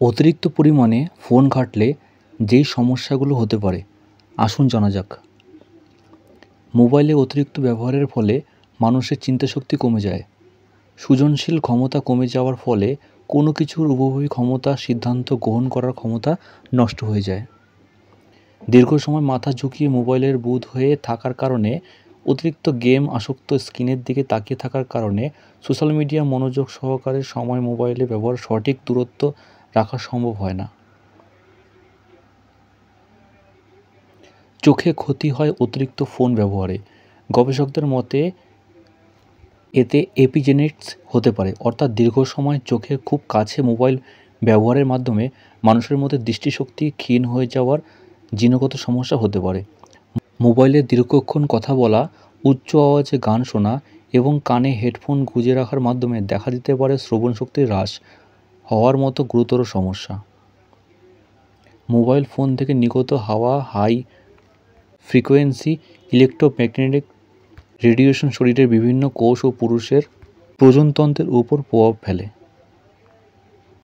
অতিরিক্ত পরিমাণে ফোন ঘাঁটলে যেই সমস্যাগুলো হতে পারে আসুন জানা যাক। মোবাইলে অতিরিক্ত ব্যবহারের ফলে মানুষের চিন্তাশক্তি কমে যায়। সৃজনশীল ক্ষমতা কমে যাওয়ার ফলে কোনো কিছুর উপভোগী ক্ষমতা, সিদ্ধান্ত গ্রহণ করার ক্ষমতা নষ্ট হয়ে যায়। দীর্ঘ সময় মাথা ঝুঁকিয়ে মোবাইলের বুঁদ হয়ে থাকার কারণে, অতিরিক্ত গেম আসক্ত, স্ক্রিনের দিকে তাকিয়ে থাকার কারণে সোশ্যাল মিডিয়া মনোযোগ সহকারে সময় মোবাইলে ব্যবহার সঠিক দূরত্ব রাখা সম্ভব হয় না। চোখে ক্ষতি হয় অতিরিক্ত ফোন ব্যবহারে। গবেষকদের মতে এতে এপিজেনেটিক্স হতে পারে, অর্থাৎ দীর্ঘ সময় চোখের খুব কাছে মোবাইল ব্যবহারের মাধ্যমে মানুষের মধ্যে দৃষ্টিশক্তি ক্ষীণ হয়ে যাওয়ার জিনগত সমস্যা হতে পারে। মোবাইলে দীর্ঘক্ষণ কথা বলা, উচ্চ আওয়াজে গান শোনা এবং কানে হেডফোন গুঁজে রাখার মাধ্যমে দেখা দিতে পারে শ্রবণশক্তির হ্রাস হওয়ার মতো গুরুতর সমস্যা। মোবাইল ফোন থেকে নির্গত হাওয়া, হাই ফ্রিকোয়েন্সি ইলেকট্রোম্যাগনেটিক রেডিয়েশন শরীরের বিভিন্ন কোষ ও পুরুষের প্রজননতন্ত্রের উপর প্রভাব ফেলে।